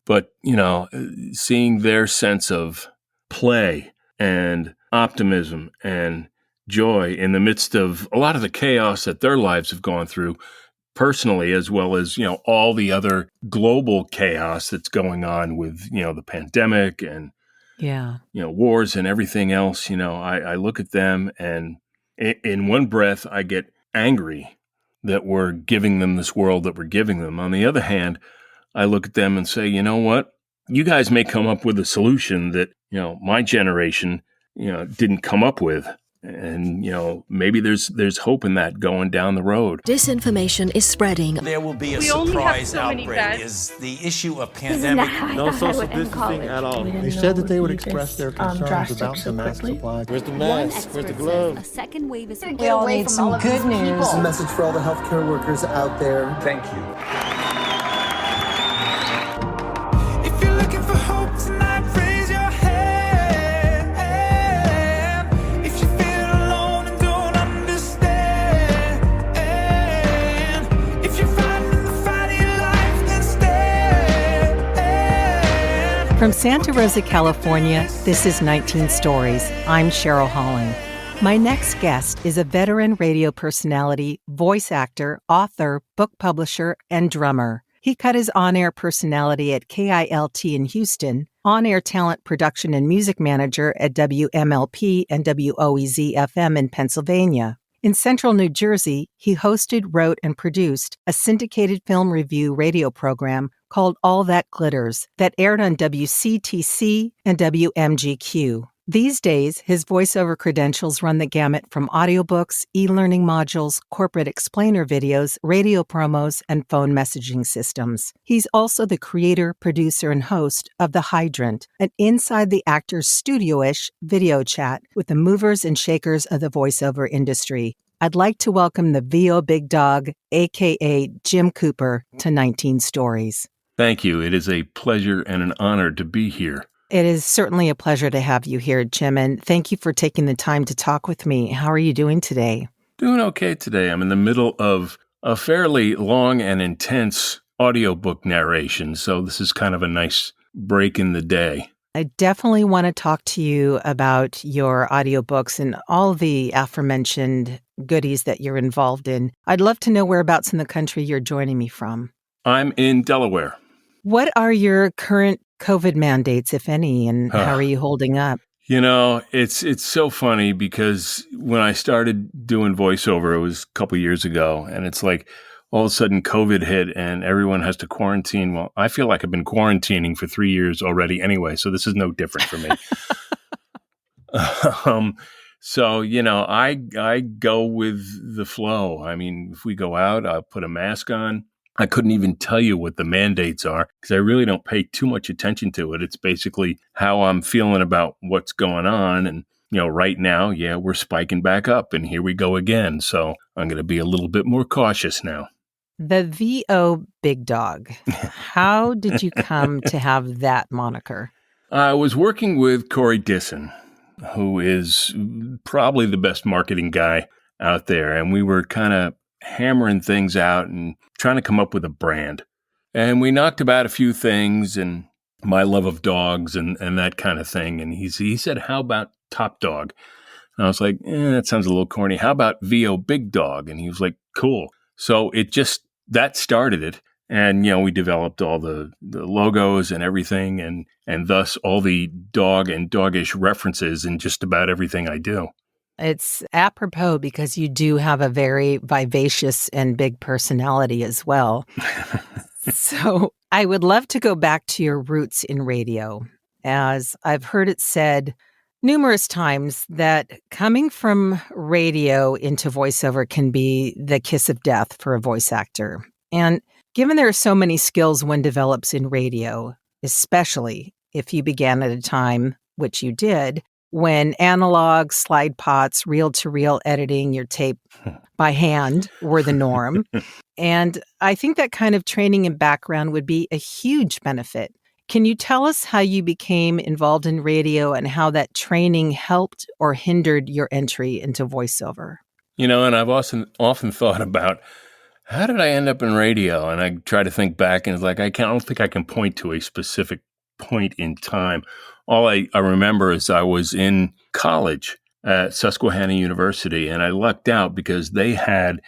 But, seeing their sense of play and optimism and joy in the midst of a lot of the chaos that their lives have gone through personally, as well as, all the other global chaos that's going on with, the pandemic and, wars and everything else. I look at them and in one breath, I get angry that we're giving them this world that we're giving them. On the other hand, I look at them and say, you know what? You guys may come up with a solution that, my generation, didn't come up with. And, maybe there's hope in that going down the road. Disinformation is spreading. There will be a surprise outbreak. Is the issue of pandemic. No social distancing at all. They said that they would express their concerns about the mask supply. Where's the mask? Where's the glove? A second wave is... We all need some good news. A message for all the healthcare workers out there. Thank you. From Santa Rosa, California, this is 19 Stories. I'm Cheryl Holland. My next guest is a veteran radio personality, voice actor, author, book publisher, and drummer. He cut his on-air personality at KILT in Houston, on-air talent production and music manager at WMLP and WOEZ-FM in Pennsylvania. In central New Jersey, he hosted, wrote, and produced a syndicated film review radio program called All That Glitters that aired on WCTC and WMGQ. These days, his voiceover credentials run the gamut from audiobooks, e-learning modules, corporate explainer videos, radio promos, and phone messaging systems. He's also the creator, producer, and host of The Hydrant, an inside the actor's studio-ish video chat with the movers and shakers of the voiceover industry. I'd like to welcome the VO Big Dog, a.k.a. Jim Cooper, to 19 Stories. Thank you. It is a pleasure and an honor to be here. It is certainly a pleasure to have you here, Jim, and thank you for taking the time to talk with me. How are you doing today? Doing okay today. I'm in the middle of a fairly long and intense audiobook narration, so this is kind of a nice break in the day. I definitely want to talk to you about your audiobooks and all the aforementioned goodies that you're involved in. I'd love to know whereabouts in the country you're joining me from. I'm in Delaware. What are your current COVID mandates, if any, and how are you holding up? It's so funny because when I started doing voiceover, it was a couple years ago, and it's like all of a sudden COVID hit and everyone has to quarantine. Well, I feel like I've been quarantining for 3 years already anyway, so this is no different for me. So, I go with the flow. I mean, if we go out, I'll put a mask on. I couldn't even tell you what the mandates are because I really don't pay too much attention to it. It's basically how I'm feeling about what's going on. And, right now, we're spiking back up and here we go again. So I'm going to be a little bit more cautious now. The VO Big Dog. How did you come to have that moniker? I was working with Corey Disson, who is probably the best marketing guy out there. And we were kind of hammering things out and trying to come up with a brand. And we knocked about a few things and my love of dogs and that kind of thing. And he said, how about Top Dog? And I was like, that sounds a little corny. How about VO Big Dog? And he was like, cool. So that started it. And, we developed all the logos and everything and thus all the dog and doggish references in just about everything I do. It's apropos because you do have a very vivacious and big personality as well. So I would love to go back to your roots in radio, as I've heard it said numerous times that coming from radio into voiceover can be the kiss of death for a voice actor. And given there are so many skills one develops in radio, especially if you began at a time, which you did, when analog, slide pots, reel-to-reel editing your tape by hand were the norm. And I think that kind of training and background would be a huge benefit. Can you tell us how you became involved in radio and how that training helped or hindered your entry into voiceover? And I've often thought about How did I end up in radio? And I try to think back, and it's like, I don't think I can point to a specific point in time. All I remember is I was in college at Susquehanna University, and I lucked out because they had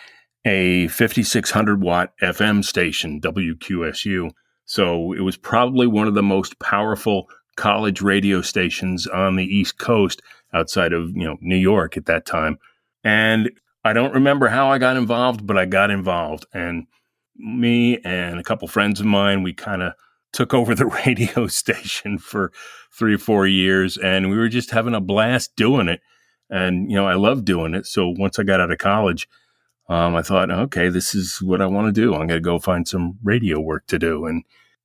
a 5,600 watt FM station, WQSU. So it was probably one of the most powerful college radio stations on the East Coast outside of, New York at that time. And I don't remember how I got involved, but I got involved. And me and a couple friends of mine, we kind of took over the radio station for 3 or 4 years, and we were just having a blast doing it. And, I loved doing it. So once I got out of college, I thought, okay, this is what I want to do. I'm going to go find some radio work to do, and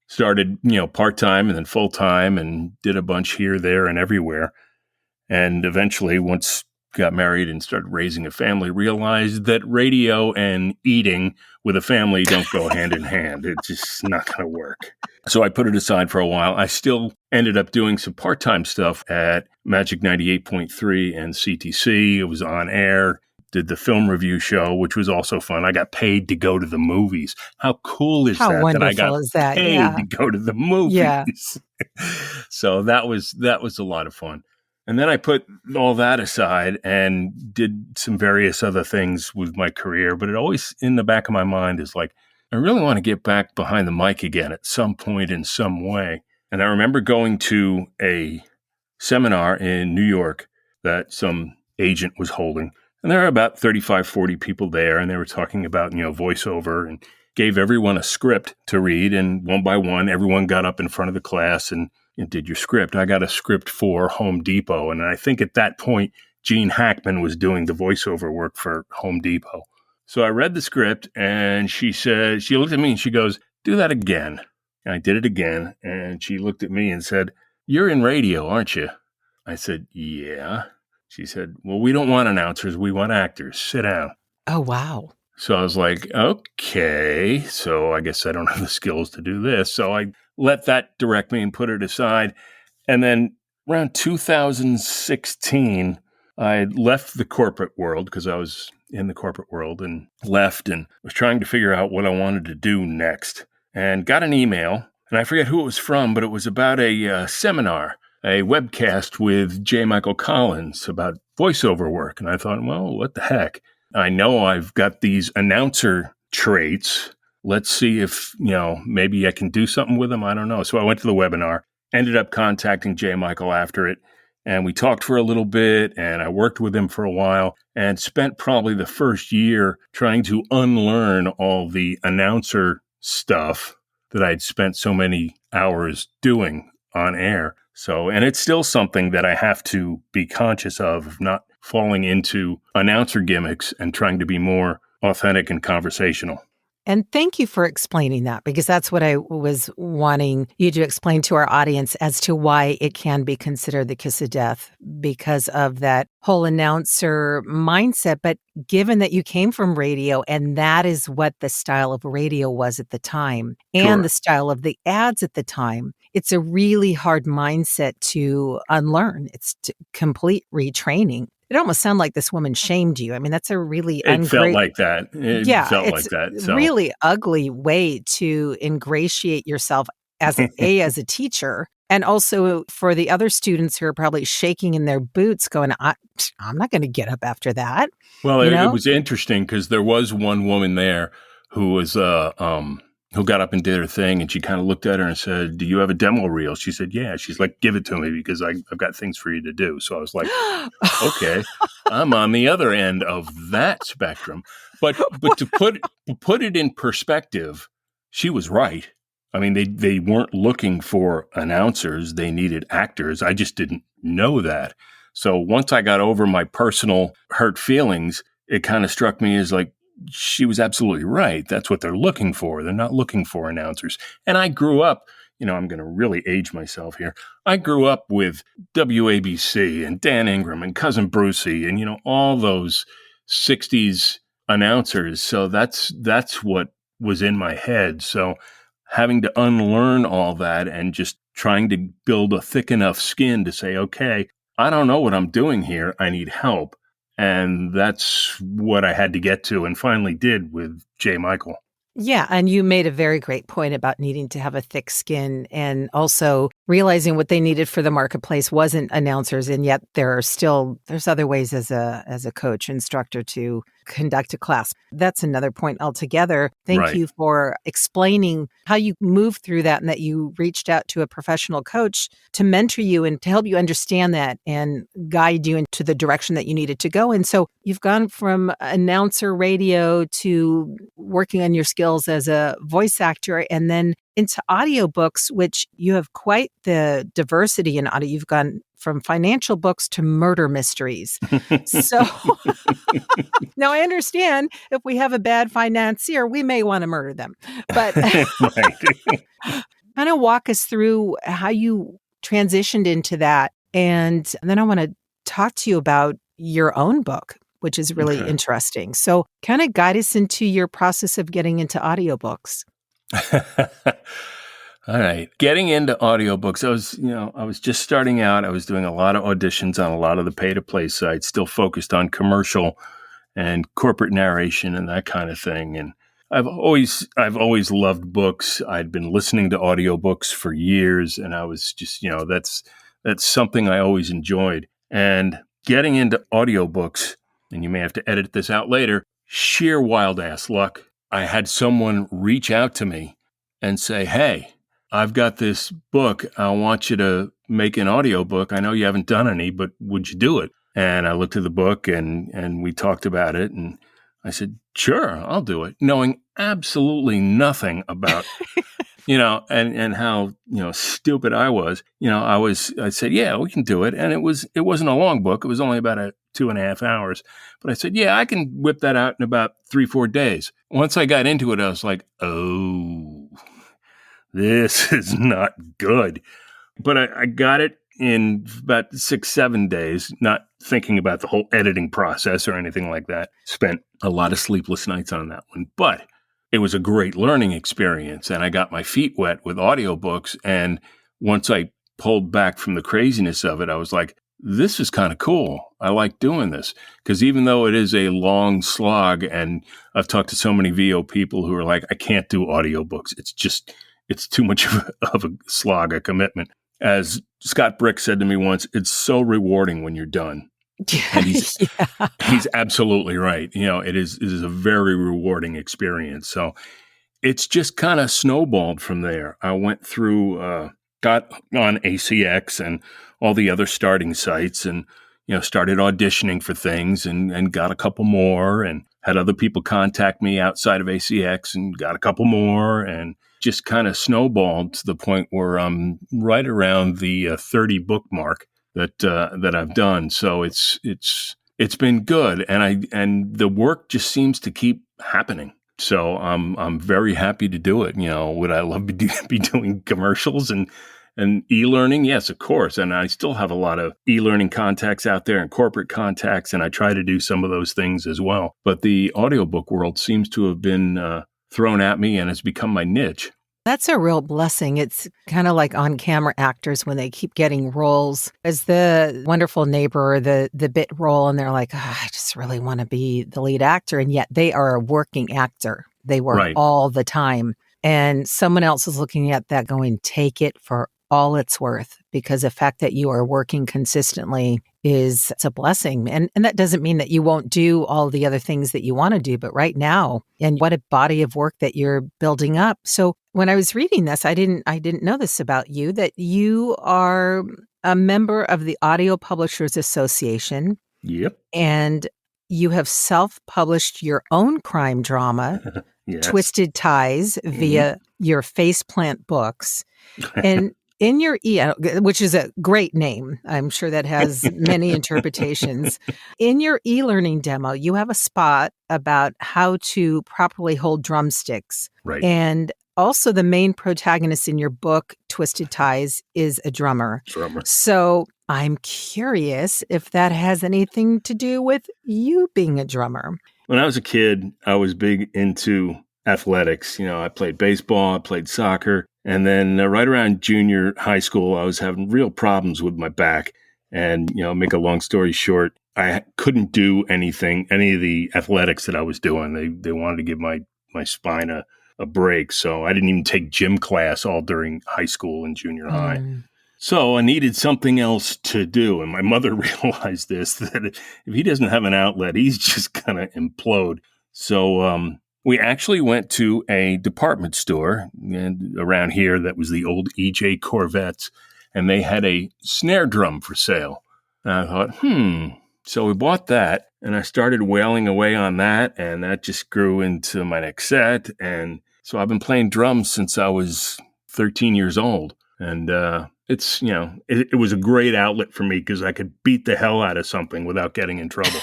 started, part-time and then full-time, and did a bunch here, there, and everywhere. And eventually, once got married and started raising a family, realized that radio and eating with a family don't go hand in hand. It's just not going to work. So I put it aside for a while. I still ended up doing some part-time stuff at Magic 98.3 and CTC. It was on air. Did the film review show, which was also fun. I got paid to go to the movies. How cool is that? How wonderful that I got is that? paid Yeah. to go to the movies. Yeah. So that was a lot of fun. And then I put all that aside and did some various other things with my career. But it always in the back of my mind is like, I really want to get back behind the mic again at some point in some way. And I remember going to a seminar in New York that some agent was holding. And there were about 35, 40 people there. And they were talking about, voiceover, and gave everyone a script to read. And one by one, everyone got up in front of the class and did your script. I got a script for Home Depot. And I think at that point, Gene Hackman was doing the voiceover work for Home Depot. So I read the script, and she looked at me and she goes, "Do that again." And I did it again. And she looked at me and said, "You're in radio, aren't you?" I said, "Yeah." She said, "Well, we don't want announcers. We want actors. Sit down." Oh, wow. So I was like, okay, so I guess I don't have the skills to do this. So I let that direct me and put it aside. And then around 2016, I left the corporate world because I was in the corporate world, and left and was trying to figure out what I wanted to do next, and got an email, and I forget who it was from, but it was about a seminar, a webcast with J. Michael Collins about voiceover work. And I thought, well, what the heck? I know I've got these announcer traits. Let's see if, maybe I can do something with them. I don't know. So I went to the webinar, ended up contacting J. Michael after it, and we talked for a little bit, and I worked with him for a while, and spent probably the first year trying to unlearn all the announcer stuff that I'd spent so many hours doing on air. So, and it's still something that I have to be conscious of not falling into announcer gimmicks and trying to be more authentic and conversational. And thank you for explaining that, because that's what I was wanting you to explain to our audience as to why it can be considered the kiss of death because of that whole announcer mindset. But given that you came from radio, and that is what the style of radio was at the time, and Sure. the style of the ads at the time, it's a really hard mindset to unlearn. It's complete retraining. It almost sounded like this woman shamed you. I mean, that's a really It felt like that. It felt like that. So. Really ugly way to ingratiate yourself as a teacher, and also for the other students who are probably shaking in their boots going, I'm not going to get up after that. Well, it was interesting because there was one woman there who was who got up and did her thing, and she kind of looked at her and said, "Do you have a demo reel?" She said, "Yeah." She's like, "Give it to me because I've got things for you to do." So I was like, okay, I'm on the other end of that spectrum. But to put it in perspective, she was right. I mean, they weren't looking for announcers. They needed actors. I just didn't know that. So once I got over my personal hurt feelings, it kind of struck me as like, she was absolutely right. That's what they're looking for. They're not looking for announcers. And I grew up, I'm going to really age myself here. I grew up with WABC and Dan Ingram and Cousin Brucey and, all those 60s announcers. So that's what was in my head. So having to unlearn all that and just trying to build a thick enough skin to say, okay, I don't know what I'm doing here. I need help. And that's what I had to get to and finally did with J. Michael. Yeah, and you made a very great point about needing to have a thick skin and also realizing what they needed for the marketplace wasn't announcers, and yet there's other ways as a coach, instructor to conduct a class. That's another point altogether. Thank you for explaining how you moved through that and that you reached out to a professional coach to mentor you and to help you understand that and guide you into the direction that you needed to go. And so you've gone from announcer radio to working on your skills as a voice actor and then into audiobooks, which you have quite the diversity in audio. You've gone from financial books to murder mysteries. So now I understand if we have a bad financier, we may want to murder them. But kind of walk us through how you transitioned into that. And then I want to talk to you about your own book, which is really interesting. So kind of guide us into your process of getting into audiobooks. All right. Getting into audiobooks, I was just starting out. I was doing a lot of auditions on a lot of the pay-to-play sites, still focused on commercial and corporate narration and that kind of thing. And I've always loved books. I'd been listening to audiobooks for years, and I was just, that's something I always enjoyed. And getting into audiobooks, and you may have to edit this out later, sheer wild-ass luck. I had someone reach out to me and say, hey, I've got this book. I want you to make an audiobook. I know you haven't done any, but would you do it? And I looked at the book and we talked about it. And I said, sure, I'll do it. Knowing absolutely nothing about, and how, stupid I was. I said, yeah, we can do it. And it wasn't a long book. It was only about 2.5 hours. But I said, yeah, I can whip that out in about 3-4 days. Once I got into it, I was like, oh, this is not good. But I got it in about 6-7 days, not thinking about the whole editing process or anything like that. Spent a lot of sleepless nights on that one. But it was a great learning experience, and I got my feet wet with audiobooks. And once I pulled back from the craziness of it, I was like, this is kind of cool. I like doing this because even though it is a long slog, and I've talked to so many VO people who are like, I can't do audiobooks. It's too much of a slog, a commitment. As Scott Brick said to me once, it's so rewarding when you're done. And he's absolutely right. It is a very rewarding experience. So it's just kind of snowballed from there. I went through, got on ACX and all the other starting sites and, started auditioning for things and got a couple more and had other people contact me outside of ACX and got a couple more and just kind of snowballed to the point where I'm right around the 30 book mark that I've done. So it's been good. And the work just seems to keep happening. So I'm very happy to do it. Would I love to be doing commercials and e-learning? Yes, of course. And I still have a lot of e-learning contacts out there and corporate contacts, and I try to do some of those things as well. But the audiobook world seems to have been thrown at me and has become my niche. That's a real blessing. It's kind of like on-camera actors when they keep getting roles as the wonderful neighbor or the bit role, and they're like, I just really want to be the lead actor, and yet they are a working actor. They work all the time. And someone else is looking at that going, take it for all it's worth, because the fact that you are working consistently it's a blessing. And that doesn't mean that you won't do all the other things that you want to do, but right now, and what a body of work that you're building up. So when I was reading this, I didn't know this about you, that you are a member of the Audio Publishers Association. Yep. And you have self-published your own crime drama, Yes. Twisted Ties, via your Faceplant books. And in your which is a great name. I'm sure that has many interpretations. In your e-learning demo, you have a spot about how to properly hold drumsticks. Right. And also the main protagonist in your book, Twisted Ties, is a drummer. So I'm curious if that has anything to do with you being a drummer. When I was a kid, I was big into athletics. I played baseball, I played soccer. And then right around junior high school, I was having real problems with my back. And, make a long story short, I couldn't do any of the athletics that I was doing. They wanted to give my spine a break. So I didn't even take gym class all during high school and junior high. So I needed something else to do. And my mother realized that if he doesn't have an outlet, he's just going to implode. So we actually went to a department store around here that was the old EJ Corvettes, and they had a snare drum for sale. And I thought, So we bought that, and I started wailing away on that, and that just grew into my next set. And so I've been playing drums since I was 13 years old. And it's, it was a great outlet for me because I could beat the hell out of something without getting in trouble.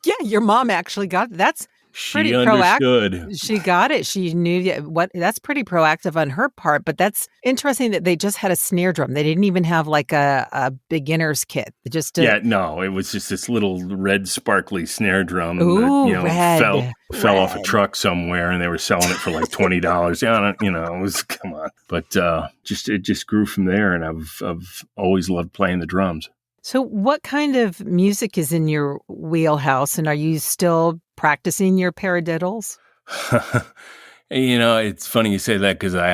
Yeah, your mom actually got it. That's pretty she understood. She got it. She knew what. That's pretty proactive on her part. But that's interesting that they just had a snare drum. They didn't even have like a beginner's kit. It was just this little red sparkly snare drum. Ooh, that, red. Fell off a truck somewhere, and they were selling it for like $20. It was, come on. But it just grew from there, and I've always loved playing the drums. So what kind of music is in your wheelhouse, and are you still practicing your paradiddles? It's funny you say that because I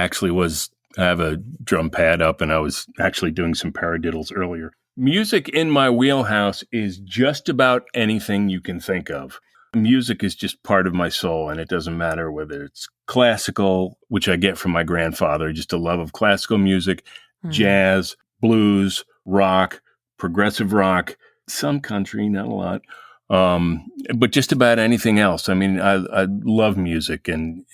have a drum pad up, and I was actually doing some paradiddles earlier. Music in my wheelhouse is just about anything you can think of. Music is just part of my soul, and it doesn't matter whether it's classical, which I get from my grandfather, just a love of classical music, jazz, blues, rock, progressive rock, some country, not a lot, but just about anything else. I mean, I love music, and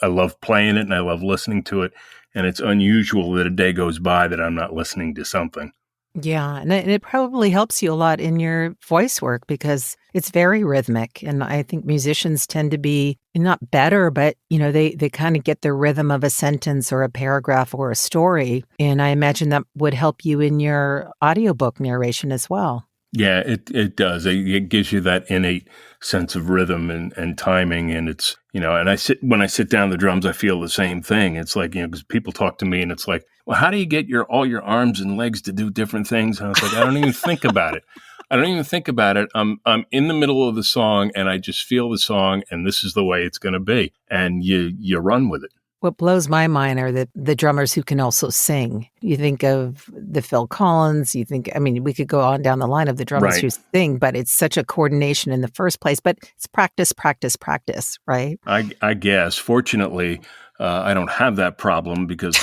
I love playing it, and I love listening to it, and it's unusual that a day goes by that I'm not listening to something. Yeah, and it probably helps you a lot in your voice work because it's very rhythmic, and I think musicians tend to be not better, but they kind of get the rhythm of a sentence or a paragraph or a story, and I imagine that would help you in your audiobook narration as well. Yeah, it does. It gives you that innate sense of rhythm and timing, and it's and when I sit down the drums, I feel the same thing. It's like because people talk to me, and it's like, well, how do you get all your arms and legs to do different things? And I was like, I don't even think about it. I'm in the middle of the song, and I just feel the song, and this is the way it's going to be, and you run with it. What blows my mind are the drummers who can also sing. You think of the Phil Collins, we could go on down the line of the drummers who sing, but it's such a coordination in the first place. But it's practice, practice, practice, right? I guess. Fortunately, I don't have that problem because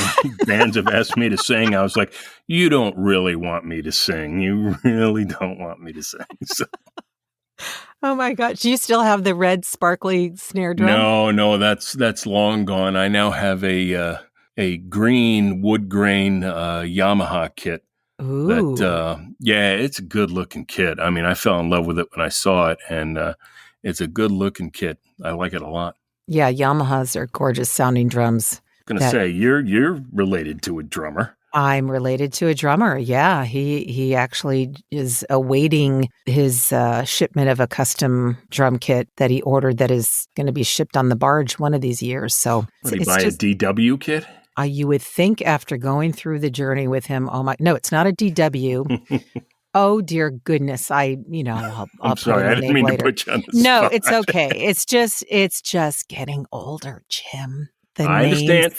bands have asked me to sing. I was like, you don't really want me to sing. You really don't want me to sing. So. Oh my gosh. Do you still have the red sparkly snare drum? No, that's long gone. I now have a green wood grain Yamaha kit. Ooh. It's a good looking kit. I mean, I fell in love with it when I saw it, and it's a good looking kit. I like it a lot. Yeah, Yamahas are gorgeous sounding drums. I'm going to say, you're related to a drummer. I'm related to a drummer. Yeah, he actually is awaiting his shipment of a custom drum kit that he ordered that is going to be shipped on the barge one of these years. So did he buy a DW kit? You would think after going through the journey with him, no, it's not a DW. Oh dear goodness! I'll I'm sorry, I didn't mean to put you on the spot. No, it's okay. It's just getting older, Jim. I understand.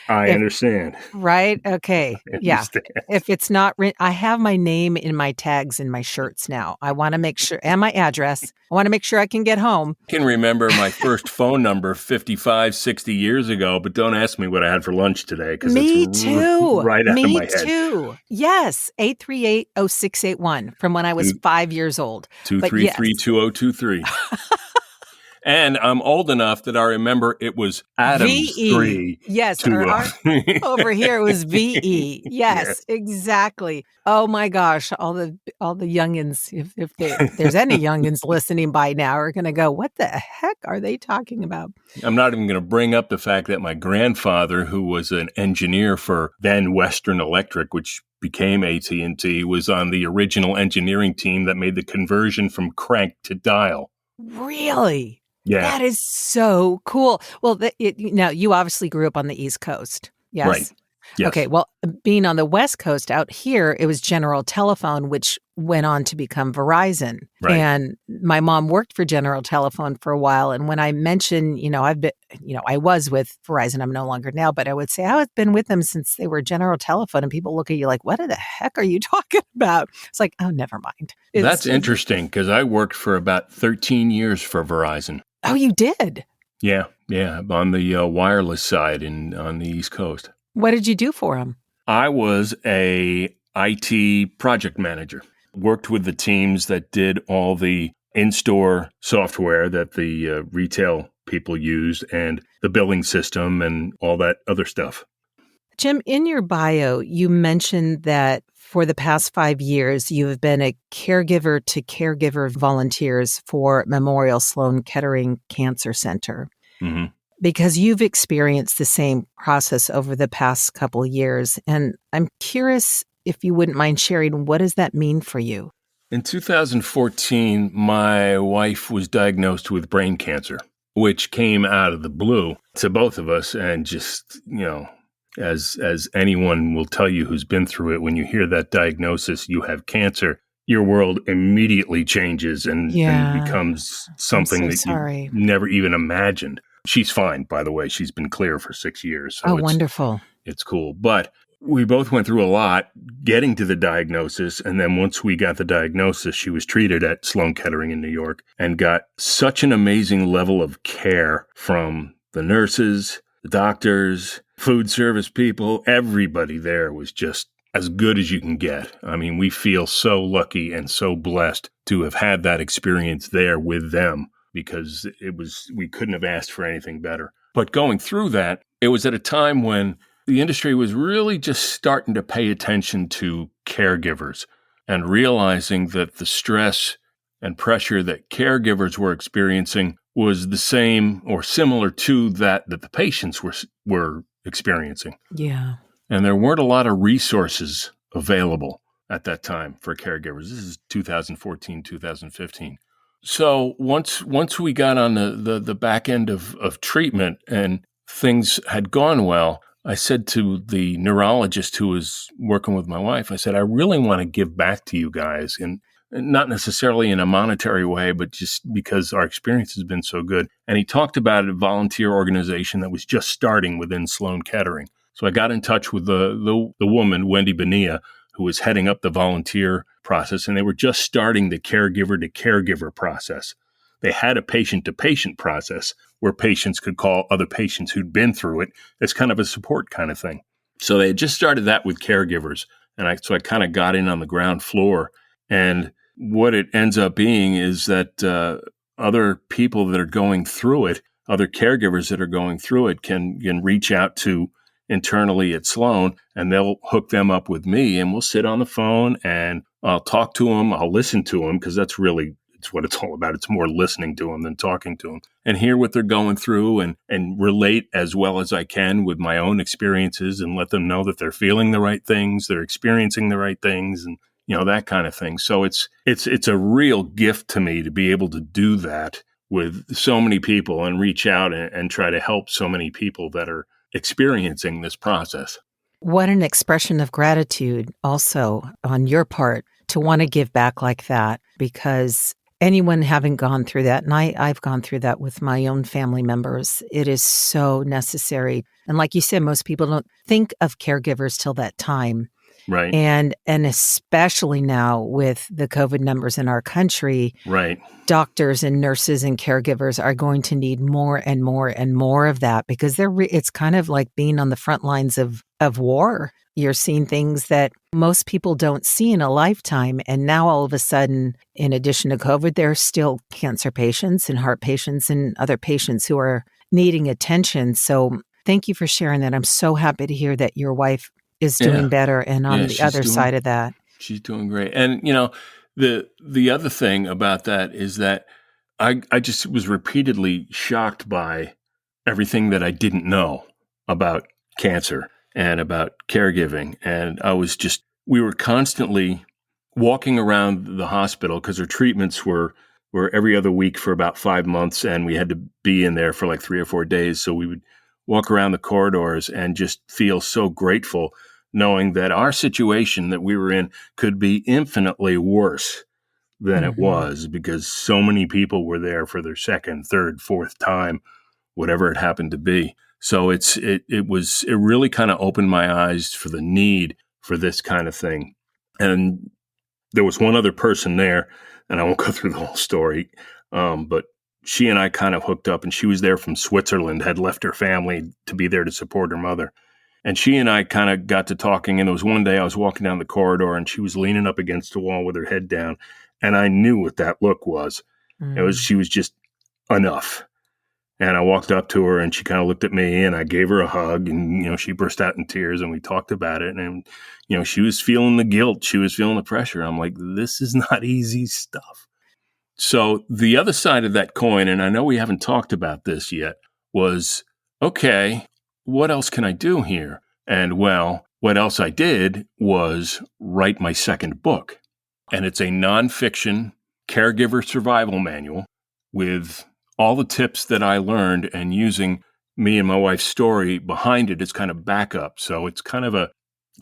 I understand. Right? Okay. Yeah. If it's not written, I have my name in my tags in my shirts now. I want to make sure, and my address. I want to make sure I can get home. I can remember my first phone number 55, 60 years ago, but don't ask me what I had for lunch today because it's too. Right out of my head. Me too. Yes. 838-0681 from when I was 5 years old. 233-2023. And I'm old enough that I remember it was Adams VE. 3. Yes, over here it was VE. Yes, exactly. Oh my gosh, all the youngins, if there's any youngins listening by now, are going to go, what the heck are they talking about? I'm not even going to bring up the fact that my grandfather, who was an engineer for then Western Electric, which became AT&T, was on the original engineering team that made the conversion from crank to dial. Really? Yeah. That is so cool. Well, now you obviously grew up on the East Coast. Yes. Right. Yes. Okay. Well, being on the West Coast out here, it was General Telephone, which went on to become Verizon. Right. And my mom worked for General Telephone for a while. And when I mentioned, I was with Verizon, I'm no longer now, but I would say I've been with them since they were General Telephone. And people look at you like, what the heck are you talking about? It's like, oh, never mind. That's interesting because I worked for about 13 years for Verizon. Oh, you did? Yeah, on the wireless side on the East Coast. What did you do for them? I was a IT project manager. Worked with the teams that did all the in-store software that the retail people used and the billing system and all that other stuff. Jim, in your bio, you mentioned that for the past 5 years, you have been a caregiver to caregiver volunteers for Memorial Sloan Kettering Cancer Center. Mm-hmm. Because you've experienced the same process over the past couple of years. And I'm curious if you wouldn't mind sharing, what does that mean for you? In 2014, my wife was diagnosed with brain cancer, which came out of the blue to both of us. And just, as anyone will tell you who's been through it, when you hear that diagnosis, you have cancer, your world immediately changes and becomes something you never even imagined. She's fine, by the way. She's been clear for 6 years. So wonderful. It's cool. But we both went through a lot getting to the diagnosis. And then once we got the diagnosis, she was treated at Sloan Kettering in New York and got such an amazing level of care from the nurses, the doctors, food service people. Everybody there was just as good as you can get. I mean, we feel so lucky and so blessed to have had that experience there with them, because we couldn't have asked for anything better. But going through that, it was at a time when the industry was really just starting to pay attention to caregivers and realizing that the stress and pressure that caregivers were experiencing was the same or similar to that the patients were experiencing. Yeah. And there weren't a lot of resources available at that time for caregivers. This is 2014, 2015. So once we got on the back end of treatment and things had gone well, I said to the neurologist who was working with my wife, I said, I really want to give back to you guys, and not necessarily in a monetary way, but just because our experience has been so good. And he talked about a volunteer organization that was just starting within Sloan Kettering. So I got in touch with the woman, Wendy Bonilla, who was heading up the volunteer process, and they were just starting the caregiver-to-caregiver process. They had a patient-to-patient process where patients could call other patients who'd been through it as kind of a support kind of thing. So they had just started that with caregivers, and so I kind of got in on the ground floor. And what it ends up being is that other people that are going through it, other caregivers that are going through it can reach out to internally at Sloan, and they'll hook them up with me, and we'll sit on the phone and I'll talk to them. I'll listen to them, because it's what it's all about. It's more listening to them than talking to them, and hear what they're going through and relate as well as I can with my own experiences and let them know that they're feeling the right things, they're experiencing the right things, and that kind of thing. So it's a real gift to me to be able to do that with so many people and reach out and try to help so many people that are experiencing this process. What an expression of gratitude also on your part to want to give back like that, because anyone having gone through that, and I've gone through that with my own family members, it is so necessary. And like you said, most people don't think of caregivers till that time. Right. And especially now with the COVID numbers in our country, right, doctors and nurses and caregivers are going to need more and more and more of that, because it's kind of like being on the front lines of war. You're seeing things that most people don't see in a lifetime. And now all of a sudden, in addition to COVID, there are still cancer patients and heart patients and other patients who are needing attention. So thank you for sharing that. I'm so happy to hear that your wife is doing better and on the other side of that. She's doing great. And, the other thing about that is that I just was repeatedly shocked by everything that I didn't know about cancer and about caregiving. And we were constantly walking around the hospital because her treatments were every other week for about 5 months, and we had to be in there for like 3 or 4 days. So we would walk around the corridors and just feel so grateful knowing that our situation that we were in could be infinitely worse than it was, because so many people were there for their second, third, fourth time, whatever it happened to be. So it really kind of opened my eyes for the need for this kind of thing. And there was one other person there, and I won't go through the whole story, but she and I kind of hooked up, and she was there from Switzerland, had left her family to be there to support her mother. And she and I kind of got to talking, and there was one day I was walking down the corridor, and she was leaning up against the wall with her head down, and I knew what that look was. She was just enough. And I walked up to her, and she kind of looked at me, and I gave her a hug, and, she burst out in tears, and we talked about it. And, she was feeling the guilt. She was feeling the pressure. I'm like, this is not easy stuff. So the other side of that coin, and I know we haven't talked about this yet, was, okay, what else can I do here? And well, what else I did was write my second book. And it's a nonfiction caregiver survival manual with all the tips that I learned, and using me and my wife's story behind it as kind of backup. So it's kind of a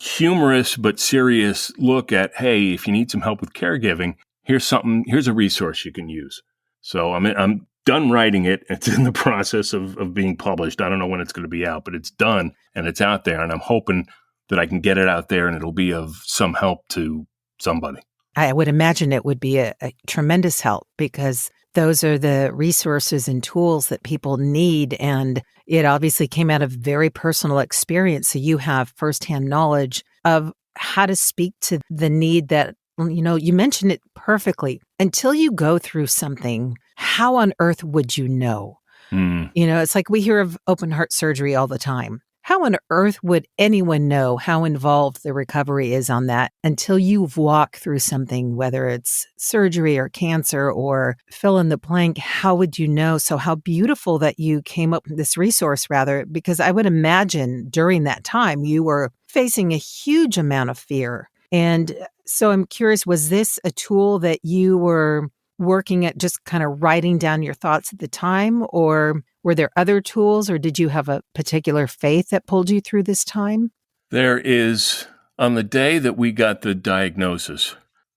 humorous but serious look at, hey, if you need some help with caregiving, here's a resource you can use. So I'm done writing it. It's in the process of being published. I don't know when it's going to be out, but it's done and it's out there. And I'm hoping that I can get it out there and it'll be of some help to somebody. I would imagine it would be a tremendous help, because those are the resources and tools that people need. And it obviously came out of very personal experience. So you have firsthand knowledge of how to speak to the need that, you mentioned it perfectly. Until you go through something, how on earth would you know? It's like we hear of open heart surgery all the time. How on earth would anyone know how involved the recovery is on that until you've walked through something, whether it's surgery or cancer or fill in the blank? How would you know? So how beautiful that you came up with this resource, rather, because I would imagine during that time you were facing a huge amount of fear. And so I'm curious, was this a tool that you were working at, just kind of writing down your thoughts at the time, or were there other tools, or did you have a particular faith that pulled you through this time? There is, on the day that we got the diagnosis,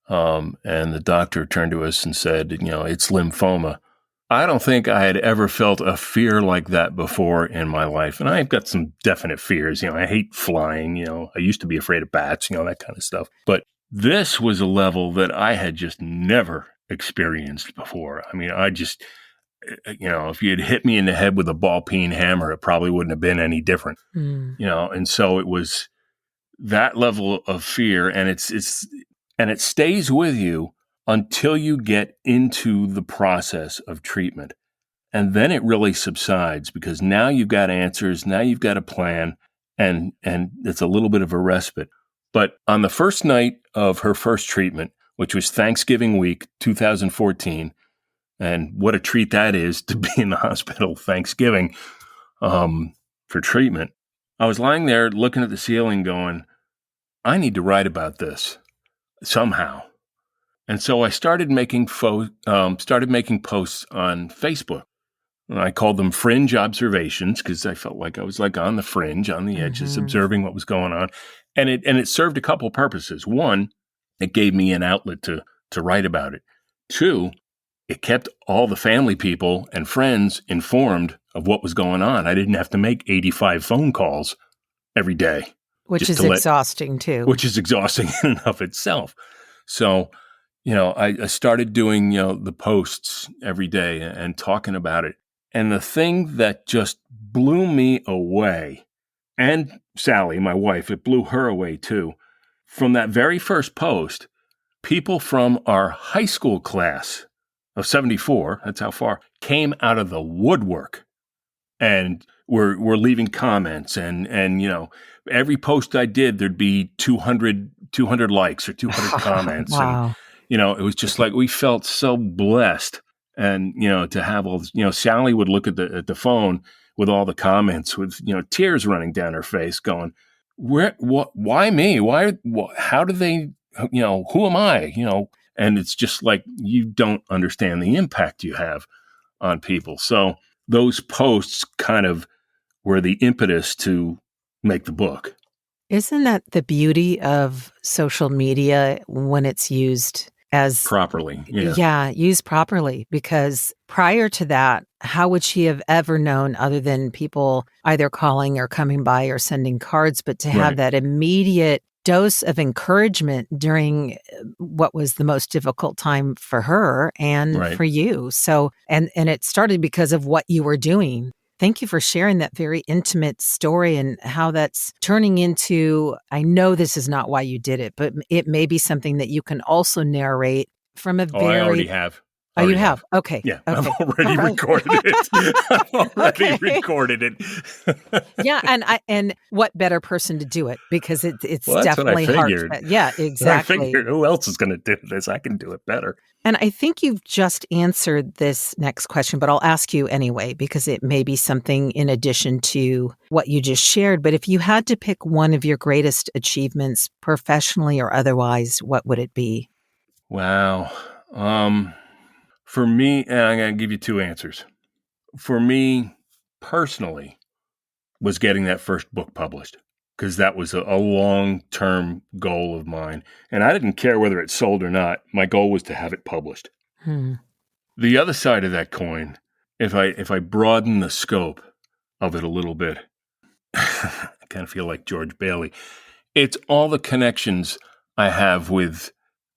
and the doctor turned to us and said, it's lymphoma. I don't think I had ever felt a fear like that before in my life. And I've got some definite fears. I hate flying. I used to be afraid of bats, that kind of stuff. But this was a level that I had just never experienced before. I mean, I just, if you had hit me in the head with a ball peen hammer, it probably wouldn't have been any different, and so it was that level of fear, and it stays with you until you get into the process of treatment. And then it really subsides, because now you've got answers, now you've got a plan, and it's a little bit of a respite. But on the first night of her first treatment, which was Thanksgiving week, 2014, and what a treat that is to be in the hospital Thanksgiving for treatment, I was lying there looking at the ceiling going, I need to write about this somehow. And so I started making posts on Facebook. And I called them fringe observations, because I felt like I was like on the fringe, on the edges, observing what was going on. And it served a couple purposes. One, it gave me an outlet to write about it. Two, it kept all the family people and friends informed of what was going on. I didn't have to make 85 phone calls every day. Which is exhausting too. Which is exhausting in and of itself. So, I started doing, the posts every day and talking about it. And the thing that just blew me away, and Sally, my wife, it blew her away too. From that very first post, people from our high school class of 74, that's how far, came out of the woodwork and were leaving comments. And every post I did, there'd be 200 likes or 200 comments. Wow. And, it was just like, we felt so blessed. And, to have all this, Sally would look at the phone with all the comments with, tears running down her face going, why me? How do they, who am I? And it's just like, you don't understand the impact you have on people. So those posts kind of were the impetus to make the book. Isn't that the beauty of social media when it's used as properly? Yeah, used properly, because prior to that, how would she have ever known other than people either calling or coming by or sending cards, but to have that immediate dose of encouragement during what was the most difficult time for her and for you. So, and it started because of what you were doing. Thank you for sharing that very intimate story and how that's turning into, I know this is not why you did it, but it may be something that you can also narrate from a very... I already have. Oh, you have? Okay. Yeah, okay. I've already recorded it. I've already recorded it. Yeah, and what better person to do it? Because it's well, definitely what I figured. hard. Yeah, exactly. I figured, who else is going to do this? I can do it better. And I think you've just answered this next question, but I'll ask you anyway, because it may be something in addition to what you just shared. But if you had to pick one of your greatest achievements, professionally or otherwise, what would it be? Wow. For me, and I'm going to give you two answers. For me, personally, was getting that first book published, because that was a long-term goal of mine. And I didn't care whether it sold or not. My goal was to have it published. The other side of that coin, if I broaden the scope of it a little bit, I kind of feel like George Bailey. It's all the connections I have with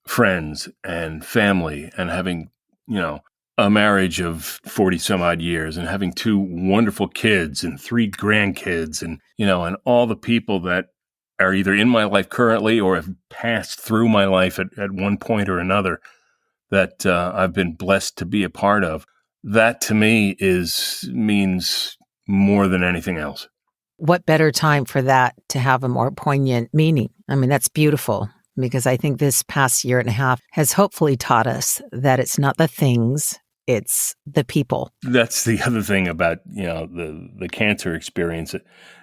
friends and family, and having, a marriage of 40 some odd years, and having 2 wonderful kids and 3 grandkids, and, and all the people that are either in my life currently or have passed through my life at one point or another that I've been blessed to be a part of. That to me means more than anything else. What better time for that to have a more poignant meaning? I mean, that's beautiful, because I think this past year and a half has hopefully taught us that it's not the things, it's the people. That's the other thing about, the cancer experience.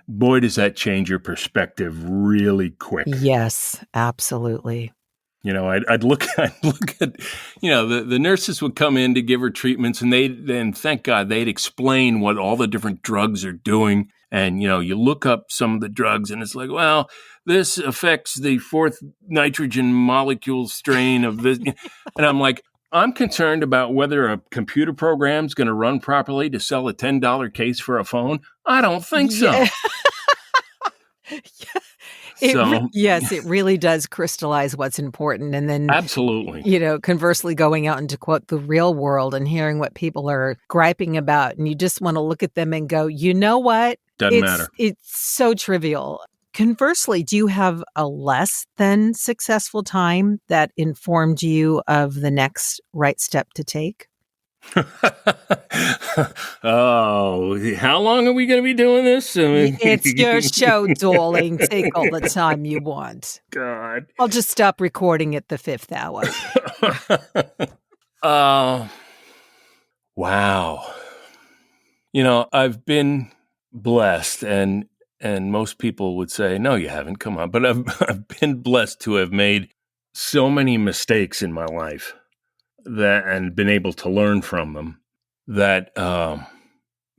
Boy, does that change your perspective really quick. Yes, absolutely. I'd look at, the nurses would come in to give her treatments, and then thank God they'd explain what all the different drugs are doing. And, you look up some of the drugs and it's like, well, this affects the 4th nitrogen molecule strain of this. And I'm like, I'm concerned about whether a computer program's going to run properly to sell a $10 case for a phone. I don't think so. Yes, it really does crystallize what's important. And then, absolutely, conversely, going out into, quote, the real world and hearing what people are griping about. And you just want to look at them and go, you know what? Doesn't matter. It's so trivial. Conversely, do you have a less than successful time that informed you of the next right step to take? Oh, how long are we going to be doing this? It's your show, darling. Take all the time you want. God. I'll just stop recording at the 5th hour. Wow. I've been blessed, and most people would say, no, you haven't. Come on. But I've been blessed to have made so many mistakes in my life and been able to learn from them that, I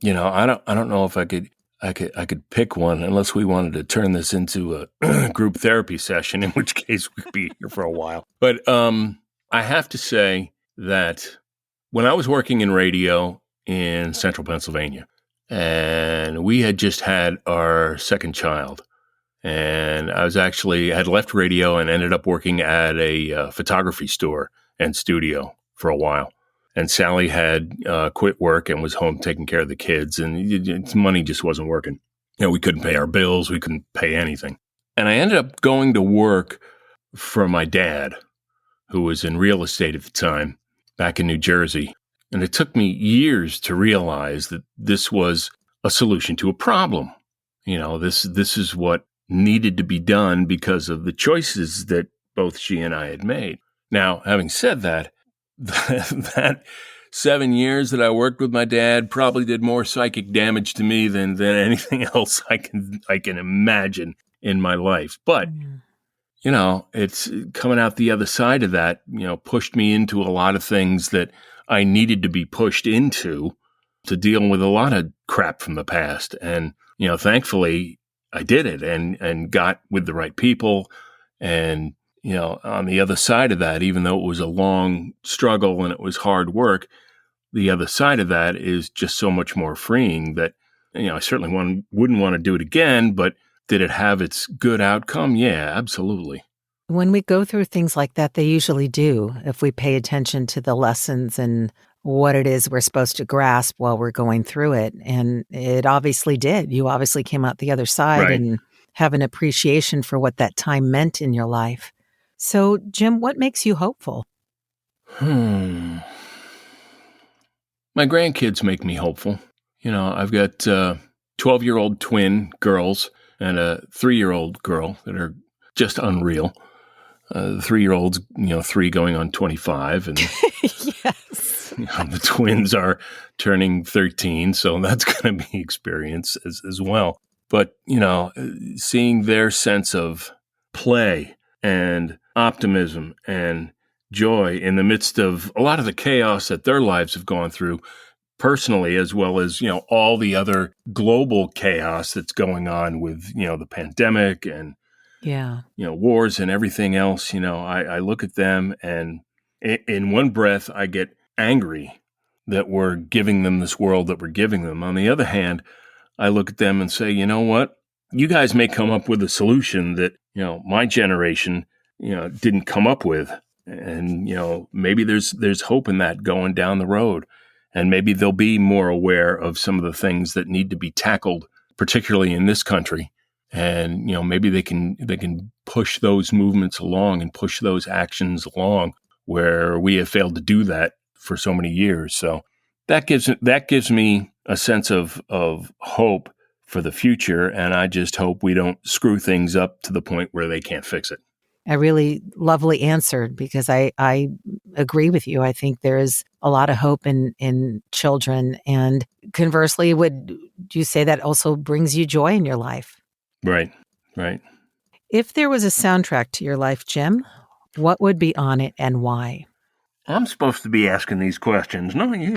don't know if I could pick one, unless we wanted to turn this into a group therapy session, in which case we could be here for a while. But I have to say that when I was working in radio in central Pennsylvania, and we had just had our second child, and I had left radio and ended up working at a photography store and studio for a while. And Sally had quit work and was home taking care of the kids, and money just wasn't working. We couldn't pay our bills. We couldn't pay anything. And I ended up going to work for my dad, who was in real estate at the time, back in New Jersey. And it took me years to realize that this was a solution to a problem. This is what needed to be done because of the choices that both she and I had made. Now, having said that, that 7 years that I worked with my dad probably did more psychic damage to me than anything else I can imagine in my life. But, it's coming out the other side of that, pushed me into a lot of things that I needed to be pushed into to deal with a lot of crap from the past. And, thankfully, I did it and got with the right people. And, on the other side of that, even though it was a long struggle and it was hard work, the other side of that is just so much more freeing that, I certainly wouldn't want to do it again, but did it have its good outcome? Yeah, absolutely. When we go through things like that, they usually do, if we pay attention to the lessons and what it is we're supposed to grasp while we're going through it. And it obviously did. You obviously came out the other side Right. and have an appreciation for what that time meant in your life. So, Jim, what makes you hopeful? My grandkids make me hopeful. I've got 12-year-old twin girls and a 3-year-old girl that are just unreal. The 3-year-old's, 3 going on 25, and Yes. the twins are turning 13, so that's going to be experience as well. But, seeing their sense of play and optimism and joy in the midst of a lot of the chaos that their lives have gone through personally, as well as, all the other global chaos that's going on with, the pandemic and, wars and everything else, I look at them and in one breath, I get angry that we're giving them this world that we're giving them. On the other hand, I look at them and say, you know what? You guys may come up with a solution that, my generation, didn't come up with. And, maybe there's hope in that going down the road. And maybe they'll be more aware of some of the things that need to be tackled, particularly in this country. And, maybe they can push those movements along and push those actions along where we have failed to do that for so many years. So that gives me a sense of hope for the future. And I just hope we don't screw things up to the point where they can't fix it. I really lovely answered, because I agree with you. I think there is a lot of hope in children. And conversely, would you say that also brings you joy in your life? Right. If there was a soundtrack to your life, Jim, what would be on it and why? I'm supposed to be asking these questions, not you.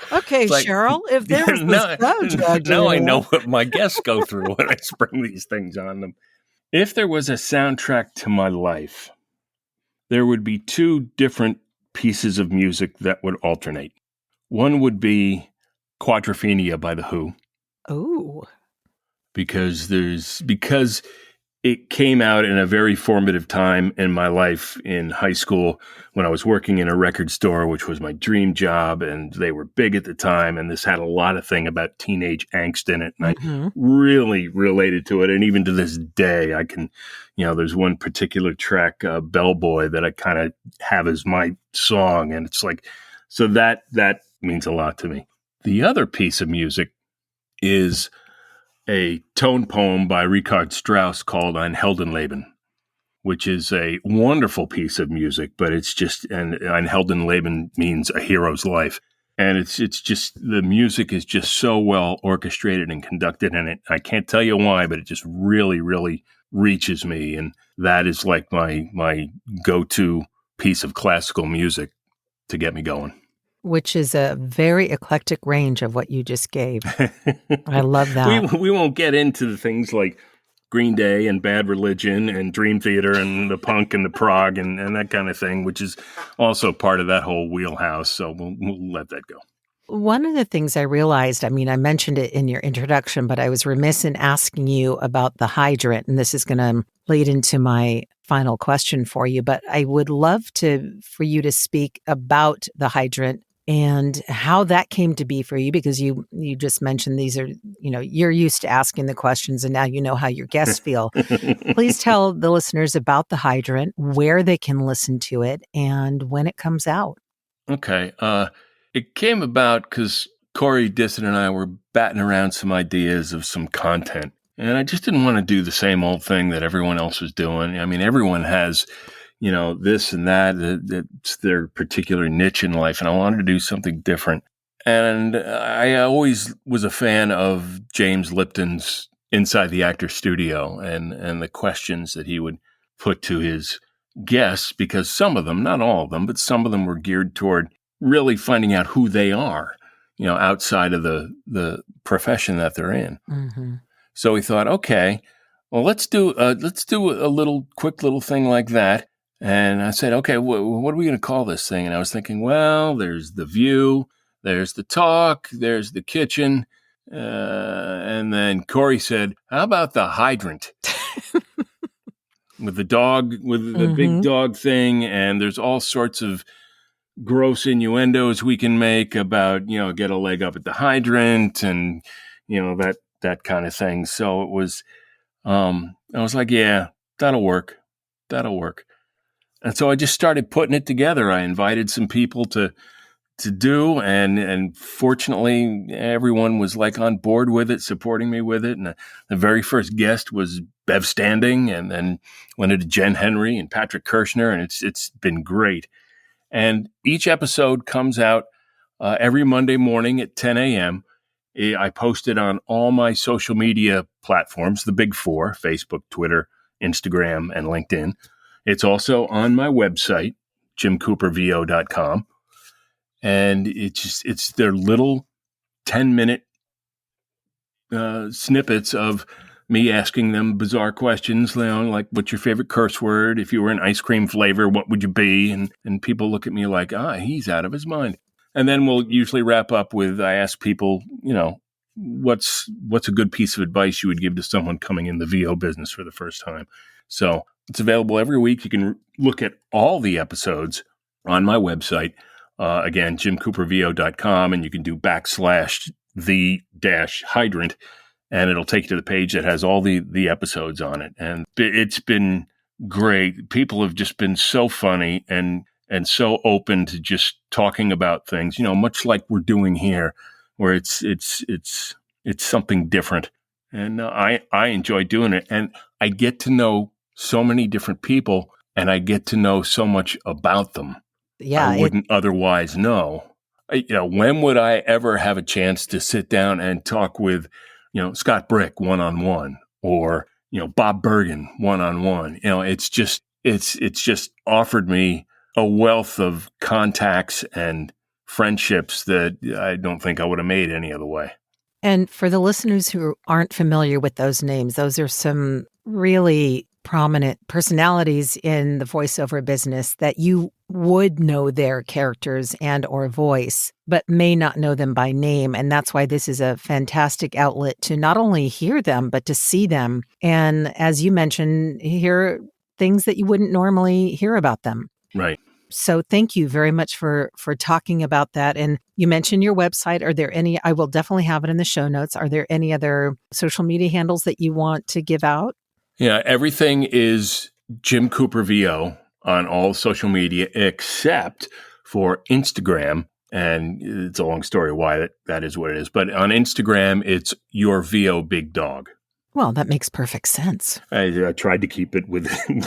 Okay, Cheryl, if there was this soundtrack. Now I know what my guests go through when I spring these things on them. If there was a soundtrack to my life, there would be 2 different pieces of music that would alternate. One would be Quadrophenia by The Who. Oh. Because it came out in a very formative time in my life in high school when I was working in a record store, which was my dream job, and they were big at the time, and this had a lot of thing about teenage angst in it, and I really related to it, and even to this day, I can, there's one particular track, Bellboy, that I kind of have as my song, and it's like, so that means a lot to me. The other piece of music is a tone poem by Richard Strauss called Ein Heldenleben, which is a wonderful piece of music, but it's just, and Ein Heldenleben means a hero's life. And it's just, the music is just so well orchestrated and conducted in it. I can't tell you why, but it just really, really reaches me. And that is like my go-to piece of classical music to get me going. Which is a very eclectic range of what you just gave. I love that. We won't get into the things like Green Day and Bad Religion and Dream Theater and the punk and the prog and that kind of thing, which is also part of that whole wheelhouse. So we'll let that go. One of the things I realized, I mentioned it in your introduction, but I was remiss in asking you about the hydrant, and this is going to lead into my final question for you, but I would love for you to speak about the hydrant and how that came to be for you, because you just mentioned these are, you're used to asking the questions and now you know how your guests feel. Please tell the listeners about the hydrant, where they can listen to it, and when it comes out. Okay. It came about because Corey Dissett and I were batting around some ideas of some content, and I just didn't want to do the same old thing that everyone else was doing. Everyone has this and that's their particular niche in life. And I wanted to do something different. And I always was a fan of James Lipton's Inside the Actor Studio and the questions that he would put to his guests, because some of them, not all of them, but some of them were geared toward really finding out who they are, outside of the profession that they're in. Mm-hmm. So we thought, okay, well, let's do a quick little thing like that. And I said, okay, what are we going to call this thing? And I was thinking, well, there's the view, there's the talk, there's the kitchen. And then Corey said, how about the hydrant? With the dog, with the big dog thing. And there's all sorts of gross innuendos we can make about, get a leg up at the hydrant and, that kind of thing. So it was, I was like, yeah, that'll work. And so I just started putting it together. I invited some people to do, and fortunately everyone was like on board with it, supporting me with it. And the very first guest was Bev Standing, and then went into Jen Henry and Patrick Kirshner, and it's been great. And each episode comes out every Monday morning at 10 a.m. I post it on all my social media platforms, the big four: Facebook, Twitter, Instagram, and LinkedIn. It's also on my website, jimcoopervo.com. And it's their little 10-minute snippets of me asking them bizarre questions, like, what's your favorite curse word? If you were an ice cream flavor, what would you be? And people look at me like, he's out of his mind. And then we'll usually wrap up with, I ask people, what's a good piece of advice you would give to someone coming in the VO business for the first time? So it's available every week. You can look at all the episodes on my website. Again, jimcoopervo.com, and you can do /the-hydrant, and it'll take you to the page that has all the episodes on it. And it's been great. People have just been so funny and so open to just talking about things, much like we're doing here, where it's something different. And I enjoy doing it. And I get to know so many different people, and I get to know so much about them. Yeah, I wouldn't otherwise know. When would I ever have a chance to sit down and talk with, Scott Brick one-on-one, or, Bob Bergen one-on-one? It's just offered me a wealth of contacts and friendships that I don't think I would have made any other way. And for the listeners who aren't familiar with those names, those are some really prominent personalities in the voiceover business that you would know their characters and or voice, but may not know them by name. And that's why this is a fantastic outlet to not only hear them, but to see them. And as you mentioned, hear things that you wouldn't normally hear about them. Right. So thank you very much for talking about that. And you mentioned your website. Are there any, I will definitely have it in the show notes. Are there any other social media handles that you want to give out? Yeah, everything is Jim Cooper VO on all social media except for Instagram. And it's a long story why that is what it is. But on Instagram, it's Your VO Big Dog. Well, that makes perfect sense. I tried to keep it within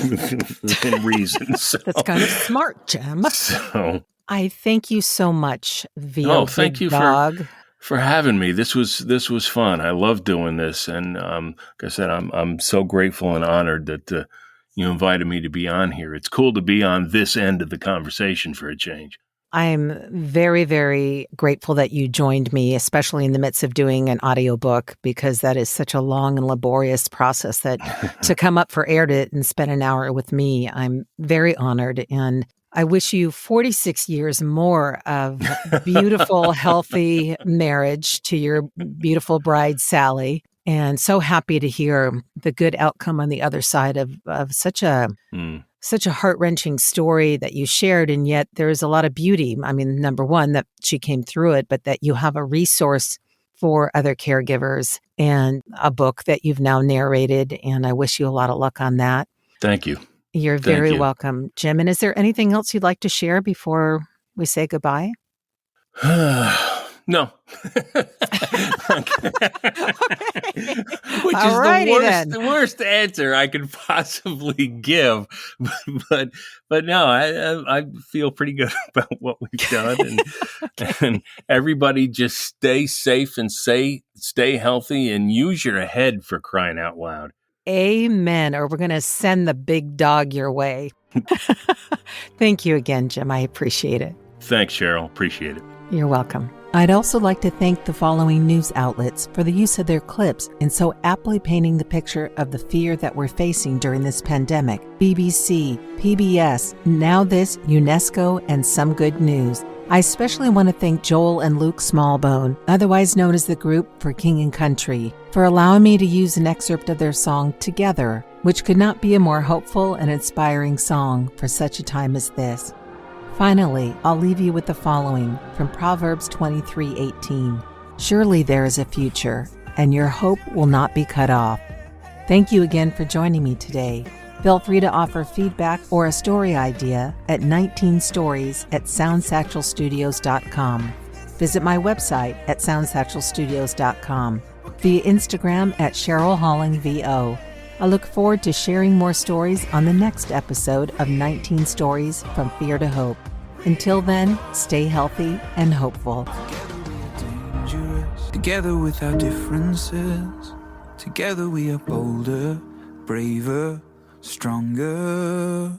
reason. So. That's kind of smart, Jim. So I thank you so much, VO thank Big you Dog. for having me. This was fun. I love doing this, and like I said, I'm so grateful and honored that you invited me to be on here. It's cool to be on this end of the conversation for a change. I'm very, very grateful that you joined me, especially in the midst of doing an audiobook, because that is such a long and laborious process that to come up for air to and spend an hour with me, I'm very honored. And I wish you 46 years more of beautiful, healthy marriage to your beautiful bride, Sally. And so happy to hear the good outcome on the other side of such a heart-wrenching story that you shared. And yet there is a lot of beauty. I mean, number one, that she came through it, but that you have a resource for other caregivers and a book that you've now narrated. And I wish you a lot of luck on that. Thank you. You're very welcome, Jim. And is there anything else you'd like to share before we say goodbye? No. Okay. Which is the worst answer I could possibly give. But no, I feel pretty good about what we've done. And everybody just stay safe and stay healthy and use your head, for crying out loud. Amen. Or we're going to send the big dog your way. Thank you again, Jim. I appreciate it. Thanks, Cheryl. Appreciate it. You're welcome. I'd also like to thank the following news outlets for the use of their clips in so aptly painting the picture of the fear that we're facing during this pandemic: BBC, PBS, Now This, UNESCO, and Some Good News. I especially want to thank Joel and Luke Smallbone, otherwise known as the group for King and Country, for allowing me to use an excerpt of their song Together, which could not be a more hopeful and inspiring song for such a time as this. Finally, I'll leave you with the following from Proverbs 23:18. Surely there is a future, and your hope will not be cut off. Thank you again for joining me today. Feel free to offer feedback or a story idea at 19stories@soundsatchelstudios.com. Visit my website at soundsatchelstudios.com, via Instagram at CherylHollingVO. I look forward to sharing more stories on the next episode of 19 Stories From Fear to Hope. Until then, stay healthy and hopeful. Together with our differences, together we are bolder, braver, stronger.